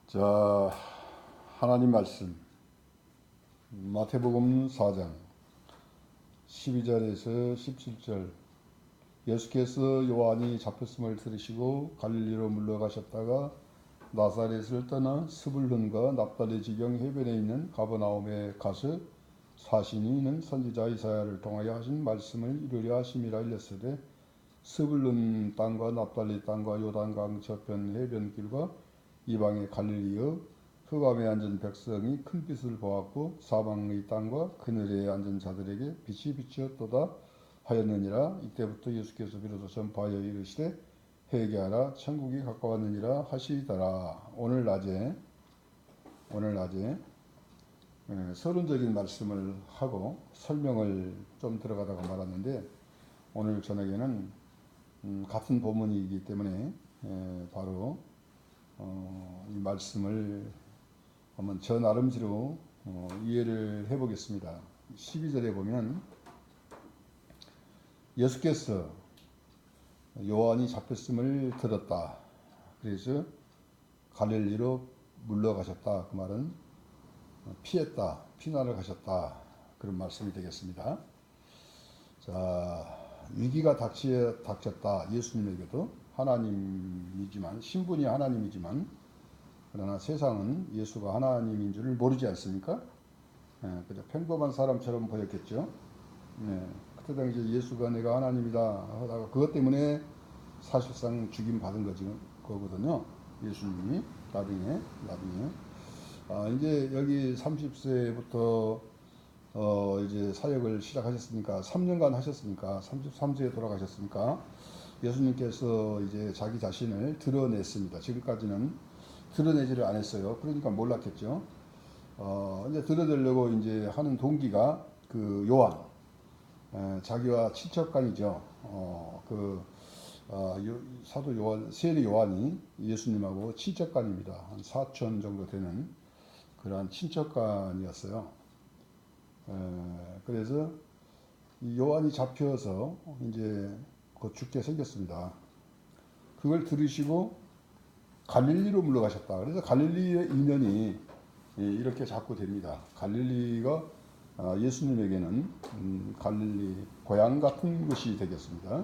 자, 하나님 말씀 마태복음 4장 12절에서 17절. 예수께서 요한이 잡혔음을 들으시고 갈릴리로 물러가셨다가 나사렛을 떠나 스불론과 납달리 지경 해변에 있는 가버나움에 가서 사시니 이는 선지자 이사야를 통하여 하신 말씀을 이루려 하심이라. 일렀으되 스불론 땅과 납달리 땅과 요단강 저편 해변길과 이방의 갈릴리여 흑암에 앉은 백성이 큰 빛을 보았고 사방의 땅과 그늘에 앉은 자들에게 빛이 비추었도다 하였느니라. 이때부터 예수께서 비로소 전파하여 이르시되 회개하라 천국이 가까웠느니라 하시더라. 오늘 낮에 서론적인 말씀을 하고 설명을 좀 들어가다가 말았는데, 오늘 저녁에는 같은 본문이기 때문에 바로 이 말씀을 한번 저 나름대로 이해를 해보겠습니다. 12절에 보면 예수께서 요한이 잡혔음을 들었다. 그래서 갈릴리로 물러가셨다. 그 말은 피했다, 피난을 가셨다, 그런 말씀이 되겠습니다. 자, 위기가 닥쳤다. 예수님에게도 하나님이지만, 신분이 하나님이지만, 그러나 세상은 예수가 하나님인 줄을 모르지 않습니까? 그저 평범한 사람처럼 보였겠죠. 그때 당시 예수가 내가 하나님이다 하다가 그것 때문에 사실상 죽임 받은 거거든요. 예수님이 나중에 이제 여기 30세부터 이제 사역을 시작하셨으니까 3년간 하셨으니까 33세에 돌아가셨으니까 예수님께서 이제 자기 자신을 드러냈습니다. 지금까지는 드러내지를 않았어요. 그러니까 몰랐겠죠. 이제 드러내려고 이제 하는 동기가 그 요한, 자기와 친척간이죠. 사도 요한, 세례 요한이 예수님하고 친척간입니다. 한 사촌 정도 되는 그러한 친척간이었어요. 그래서 이 요한이 잡혀서 이제 곧 죽게 생겼습니다. 그걸 들으시고 갈릴리로 물러가셨다. 그래서 갈릴리의 인연이 이렇게 자꾸 됩니다. 갈릴리가 예수님에게는 갈릴리 고향 같은 것이 되겠습니다.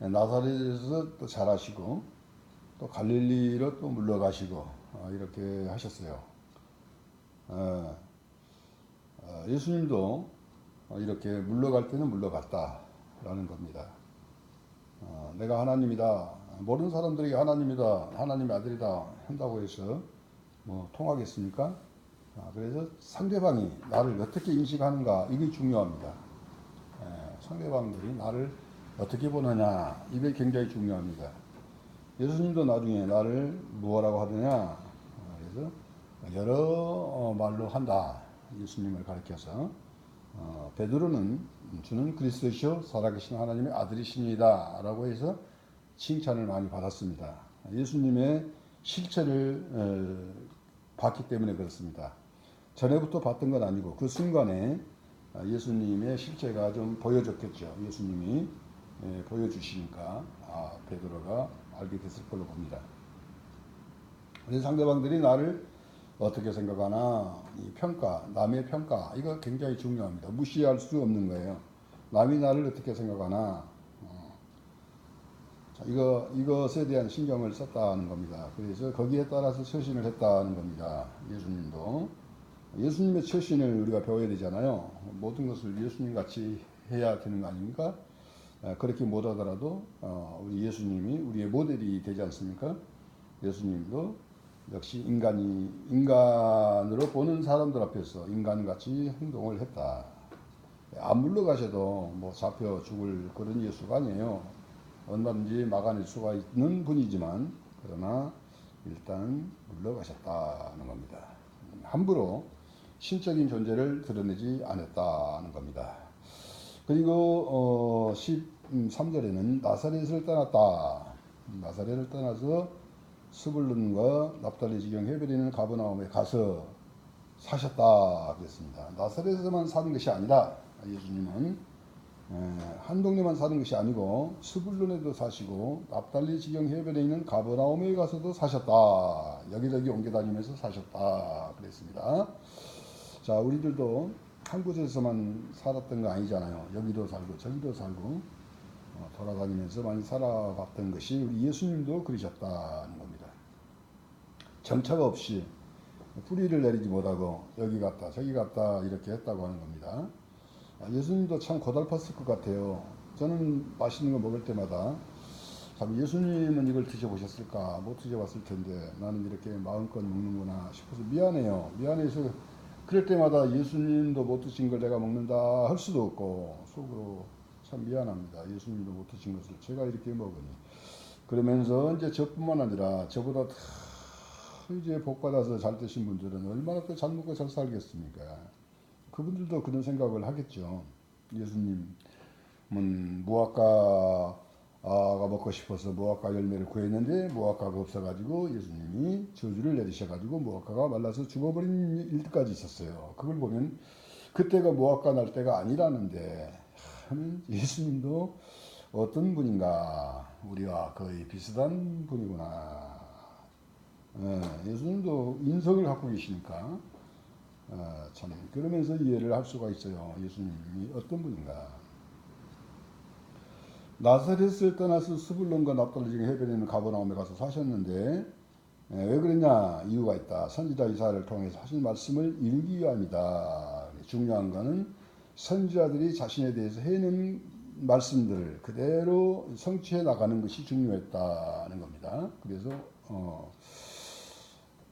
나사렛에서 또 자라시고 또 갈릴리로 또 물러가시고 이렇게 하셨어요. 예수님도 이렇게 물러갈 때는 물러갔다라는 겁니다. 내가 하나님이다, 모르는 사람들에게 하나님이다, 하나님의 아들이다 한다고 해서 뭐 통하겠습니까? 그래서 상대방이 나를 어떻게 인식하는가, 이게 중요합니다. 상대방들이 나를 어떻게 보느냐, 이게 굉장히 중요합니다. 예수님도 나중에 나를 무엇라고 하느냐, 그래서 여러 말로 한다. 예수님을 가리켜서 베드로는 주는 그리스도시요 살아계신 하나님의 아들이십니다 라고 해서 칭찬을 많이 받았습니다. 예수님의 실체를 봤기 때문에 그렇습니다. 전에부터 봤던 건 아니고 그 순간에 예수님의 실체가 좀 보여졌겠죠. 예수님이 보여주시니까 베드로가 알게 됐을 걸로 봅니다. 그래서 상대방들이 나를 어떻게 생각하나, 이 평가, 남의 평가, 이거 굉장히 중요합니다. 무시할 수 없는 거예요. 남이 나를 어떻게 생각하나, 이것에 대한 신경을 썼다는 겁니다. 그래서 거기에 따라서 처신을 했다는 겁니다. 예수님도. 예수님의 처신을 우리가 배워야 되잖아요. 모든 것을 예수님 같이 해야 되는 거 아닙니까? 그렇게 못하더라도 우리 예수님이 우리의 모델이 되지 않습니까? 예수님도 역시 인간으로 보는 사람들 앞에서 인간같이 행동을 했다. 안 물러가셔도 뭐 잡혀 죽을 그런 예수가 아니에요. 얼마든지 막아낼 수가 있는 분이지만, 그러나 일단 물러가셨다는 겁니다. 함부로 신적인 존재를 드러내지 않았다는 겁니다. 그리고 13절에는 나사렛을 떠났다. 나사렛을 떠나서 스불론과 납달리 지경 해변에 있는 가버나움에 가서 사셨다 그랬습니다. 나사렛에서만 사는 것이 아니라 예수님은 한 동네만 사는 것이 아니고 스불론에도 사시고 납달리 지경 해변에 있는 가버나움에 가서도 사셨다. 여기저기 옮겨 다니면서 사셨다. 그랬습니다. 자, 우리들도 한 곳에서만 살았던 거 아니잖아요. 여기도 살고 저기도 살고 돌아다니면서 많이 살아봤던 것이 우리 예수님도 그러셨다는 겁니다. 정처가 없이 뿌리를 내리지 못하고 여기 갔다 저기 갔다 이렇게 했다고 하는 겁니다. 예수님도 참 고달팠을 것 같아요. 저는 맛있는 거 먹을 때마다 참 예수님은 이걸 드셔보셨을까? 못 드셔봤을 텐데 나는 이렇게 마음껏 먹는구나 싶어서 미안해요. 미안해서 그럴 때마다 예수님도 못 드신 걸 내가 먹는다 할 수도 없고 속으로 참 미안합니다. 예수님도 못 드신 것을 제가 이렇게 먹으니. 그러면서 이제 저뿐만 아니라 저보다 다 이제 복 받아서 잘 되신 분들은 얼마나 또 잘 먹고 잘 살겠습니까? 그분들도 그런 생각을 하겠죠. 예수님은 무화과가 먹고 싶어서 무화과 열매를 구했는데 무화과가 없어가지고 예수님이 저주를 내리셔가지고 무화과가 말라서 죽어버린 일까지 있었어요. 그걸 보면 그때가 무화과 날 때가 아니라는데 예수님도 어떤 분인가 우리와 거의 비슷한 분이구나. 예수님도 인성을 갖고 계시니까 참 그러면서 이해를 할 수가 있어요. 예수님이 어떤 분인가. 나사렛을 떠나서 스불론과 납달리 지경 해변에 있는 가버나움에 가서 사셨는데 왜 그랬냐? 이유가 있다. 선지자 이사야를 통해서 하신 말씀을 이루기 위함이다. 중요한 거는 선지자들이 자신에 대해서 해놓은 말씀들을 그대로 성취해 나가는 것이 중요했다는 겁니다. 그래서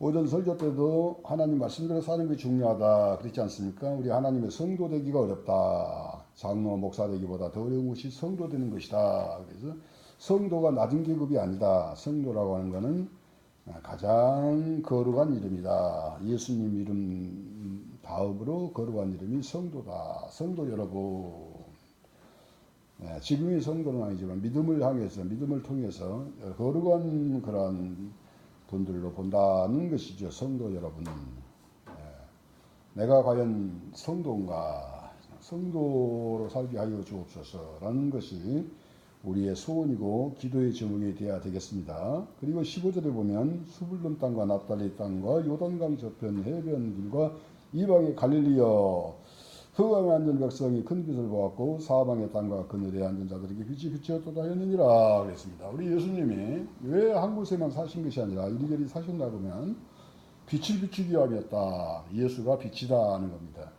오전 설교 때도 하나님 말씀대로 사는 게 중요하다 그랬지 않습니까? 우리 하나님의 성도 되기가 어렵다. 장로 목사 되기보다 더 어려운 것이 성도 되는 것이다. 그래서 성도가 낮은 계급이 아니다. 성도라고 하는 것은 가장 거룩한 이름이다. 예수님 이름 다음으로 거룩한 이름이 성도다. 성도 여러분, 지금의 성도는 아니지만 믿음을 향해서 믿음을 통해서 거룩한 그런 분들로 본다는 것이죠. 성도 여러분, 내가 과연 성도인가? 성도로 살게 하여 주옵소서라는 것이 우리의 소원이고 기도의 제목이 되어야 되겠습니다. 그리고 15절에 보면 수불론 땅과 납달리 땅과 요단강 저편 해변길과 이방의 갈릴리여 흑암에 앉은 백성이 큰 빛을 보았고 사방의 땅과 그늘에 앉은 자들에게 빛이 비치었도다 하였느니라 그랬습니다. 우리 예수님이 왜 한 곳에만 사신 것이 아니라 이리저리 사셨나 보면 빛을 비추기 위함이었다. 예수가 빛이다 하는 겁니다.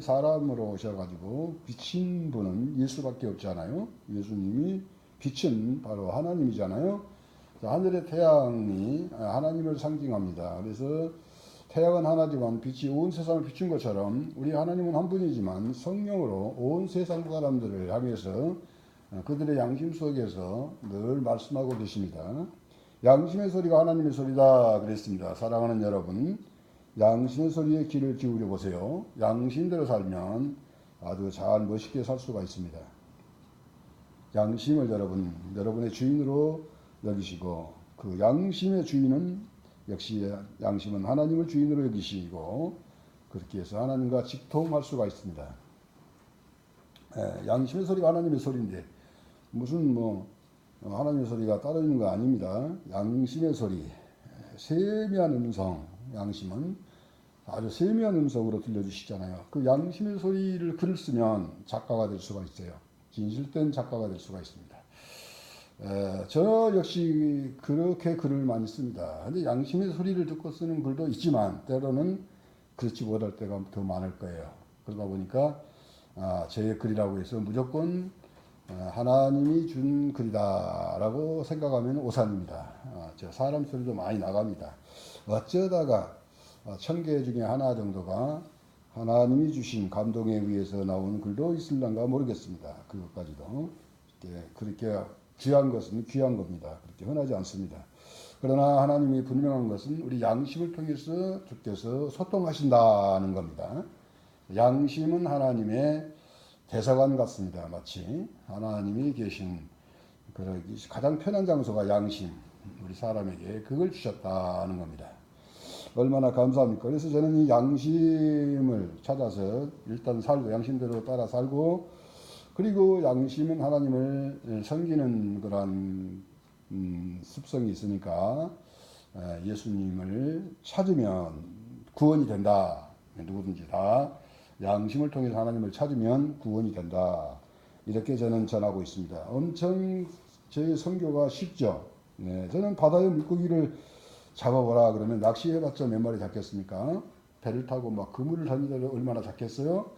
사람으로 오셔가지고 비친 분은 예수밖에 없잖아요. 예수님이 빛은 바로 하나님이잖아요. 하늘의 태양이 하나님을 상징합니다. 그래서 태양은 하나지만 빛이 온 세상을 비춘 것처럼 우리 하나님은 한 분이지만 성령으로 온 세상 사람들을 향해서 그들의 양심 속에서 늘 말씀하고 계십니다. 양심의 소리가 하나님의 소리다 그랬습니다. 사랑하는 여러분, 양심의 소리에 귀를 기울여 보세요. 양심대로 살면 아주 잘 멋있게 살 수가 있습니다. 양심을 여러분의 주인으로 여기시고 그 양심의 주인은 역시 양심은 하나님을 주인으로 여기시고 그렇게 해서 하나님과 직통할 수가 있습니다. 양심의 소리가 하나님의 소리인데 무슨 하나님의 소리가 따로 있는 거 아닙니다. 양심의 소리, 세미한 음성, 양심은 아주 세미한 음성으로 들려주시잖아요. 그 양심의 소리를 글을 쓰면 작가가 될 수가 있어요. 진실된 작가가 될 수가 있습니다. 저 역시 그렇게 글을 많이 씁니다. 근데 양심의 소리를 듣고 쓰는 글도 있지만 때로는 그렇지 못할 때가 더 많을 거예요. 그러다 보니까 제 글이라고 해서 무조건 하나님이 준 글이다라고 생각하면 오산입니다. 저 사람 소리도 많이 나갑니다. 어쩌다가 1000개 중에 하나 정도가 하나님이 주신 감동에 의해서 나오는 글도 있을런가 모르겠습니다. 그것까지도 그렇게 귀한 것은 귀한 겁니다. 그렇게 흔하지 않습니다. 그러나 하나님이 분명한 것은 우리 양심을 통해서 주께서 소통하신다는 겁니다. 양심은 하나님의 대사관 같습니다. 마치 하나님이 계신 가장 편한 장소가 양심, 우리 사람에게 그걸 주셨다는 겁니다. 얼마나 감사합니까? 그래서 저는 이 양심을 찾아서 일단 살고 양심대로 따라 살고 그리고 양심은 하나님을 섬기는 그런 습성이 있으니까 예수님을 찾으면 구원이 된다. 누구든지 다 양심을 통해서 하나님을 찾으면 구원이 된다. 이렇게 저는 전하고 있습니다. 엄청 제 선교가 쉽죠. 네, 저는 바다의 물고기를 잡아보라 그러면 낚시해봤자 몇 마리 잡겠습니까? 배를 타고 막 그물을 던지더라도 얼마나 잡겠어요?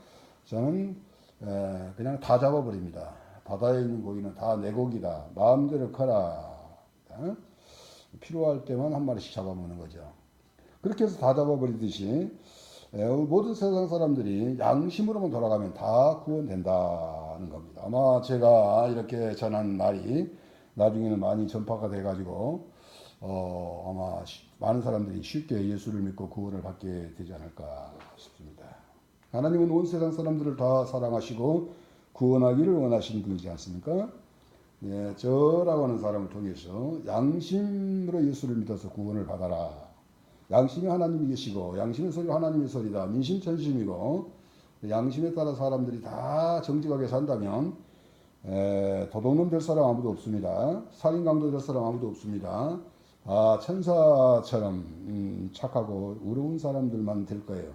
저는 그냥 다 잡아버립니다. 바다에 있는 고기는 다 내 고기다. 마음대로 커라. 필요할 때만 한 마리씩 잡아먹는 거죠. 그렇게 해서 다 잡아버리듯이 모든 세상 사람들이 양심으로만 돌아가면 다 구원된다는 겁니다. 아마 제가 이렇게 전한 말이 나중에는 많이 전파가 돼가지고 아마 많은 사람들이 쉽게 예수를 믿고 구원을 받게 되지 않을까 싶습니다. 하나님은 온 세상 사람들을 다 사랑하시고 구원하기를 원하시는 분이지 않습니까? 예, 저라고 하는 사람을 통해서 양심으로 예수를 믿어서 구원을 받아라. 양심이 하나님이 계시고 양심의 소리가 하나님의 소리다. 민심천심이고 양심에 따라 사람들이 다 정직하게 산다면 도둑놈 될 사람 아무도 없습니다. 살인강도 될 사람 아무도 없습니다. 천사처럼 착하고 의로운 사람들만 될 거예요.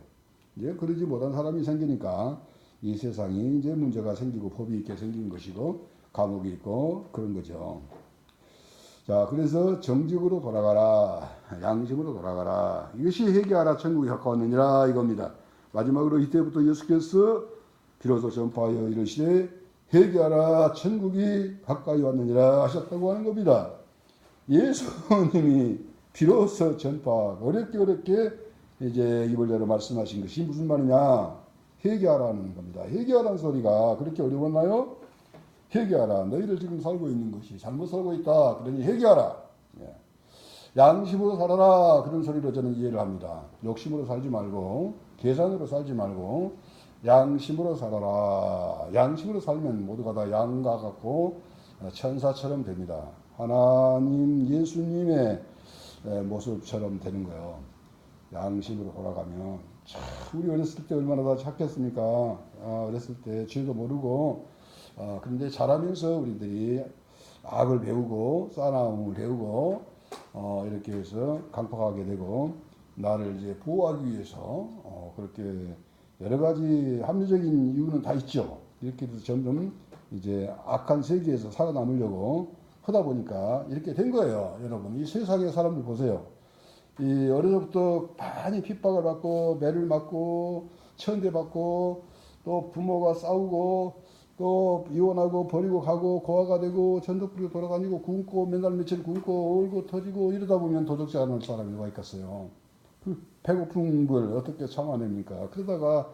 이제 그러지 못한 사람이 생기니까 이 세상이 이제 문제가 생기고 법이 있게 생긴 것이고 감옥이 있고 그런 거죠. 자, 그래서 정직으로 돌아가라. 양심으로 돌아가라. 이것이 회개하라 천국이 가까웠느니라 이겁니다. 마지막으로 이때부터 예수께서 비로소 전파하여 이르시되 회개하라 천국이 가까이 왔느니라 하셨다고 하는 겁니다. 예수님이 비로소 전파하고 어렵게 이제 입을 열어 말씀하신 것이 무슨 말이냐? 회개하라는 겁니다. 회개하라는 소리가 그렇게 어려웠나요? 회개하라. 너희들 지금 살고 있는 것이 잘못 살고 있다. 그러니 회개하라. 양심으로 살아라. 그런 소리로 저는 이해를 합니다. 욕심으로 살지 말고 계산으로 살지 말고 양심으로 살아라. 양심으로 살면 모두가 다 양과 같고 천사처럼 됩니다. 하나님 예수님의 모습처럼 되는 거예요. 양심으로 돌아가면 참 우리 어렸을 때 얼마나 다 착했습니까? 어렸을 때 죄도 모르고 그런데 자라면서 우리들이 악을 배우고 싸나움을 배우고 이렇게 해서 강팍하게 되고 나를 이제 보호하기 위해서 그렇게 여러 가지 합리적인 이유는 다 있죠. 이렇게 해서 점점 이제 악한 세계에서 살아남으려고 하다 보니까 이렇게 된 거예요. 여러분 이 세상의 사람들 보세요. 이 어려서부터 많이 핍박을 받고 매를 맞고 천대받고 또 부모가 싸우고 또 이혼하고 버리고 가고 고아가 되고 전도부리로 돌아다니고 굶고 맨날 며칠 굶고 울고 터지고 이러다 보면 도덕지 않을 사람이 누가 있겠어요. 그 배고픈 걸 어떻게 참아냅니까? 그러다가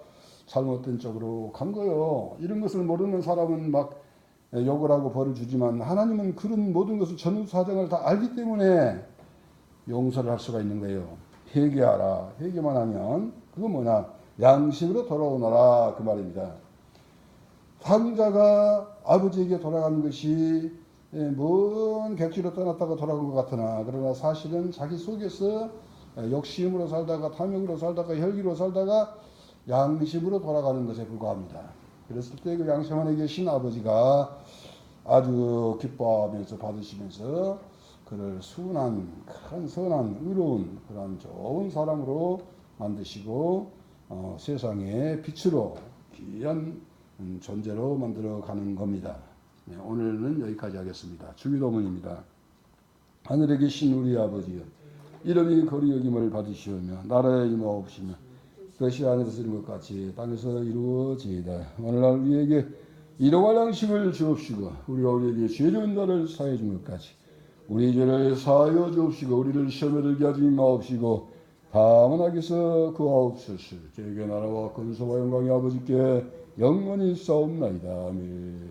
잘못된 쪽으로 간 거예요. 이런 것을 모르는 사람은 막 욕을 하고 벌을 주지만 하나님은 그런 모든 것을 전후사정을 다 알기 때문에 용서를 할 수가 있는 거예요. 회개하라. 회개만 하면 그건 뭐냐? 양심으로 돌아오너라 그 말입니다. 상자가 아버지에게 돌아가는 것이 먼 객지로 떠났다가 돌아간 것 같으나 그러나 사실은 자기 속에서 욕심으로 살다가 탐욕으로 살다가 혈기로 살다가 양심으로 돌아가는 것에 불과합니다. 그랬을 때 그 양심 안에 계신 아버지가 아주 기뻐하면서 받으시면서 그를 순한, 큰 선한, 의로운 그런 좋은 사람으로 만드시고 세상의 빛으로 귀한 존재로 만들어가는 겁니다. 네, 오늘은 여기까지 하겠습니다. 주기도문입니다. 하늘에 계신 우리 아버지여 이름이 거리 여김을 받으시오며 나라의 임하옵시며 뜻이 하늘에서 이룬 것 같이 땅에서 이루어지이다. 오늘날 우리에게 일용할 양식을 주옵시고 우리가 우리에게 죄 지은 자를 사해 준 것까지 우리 죄를 사하여 주옵시고 우리를 시험에 들게 하지 마옵시고 다만 악에서 구하옵소서. 저에게 나라와 권소와 영광이 아버지께 영원히 싸움나이다. 아멘.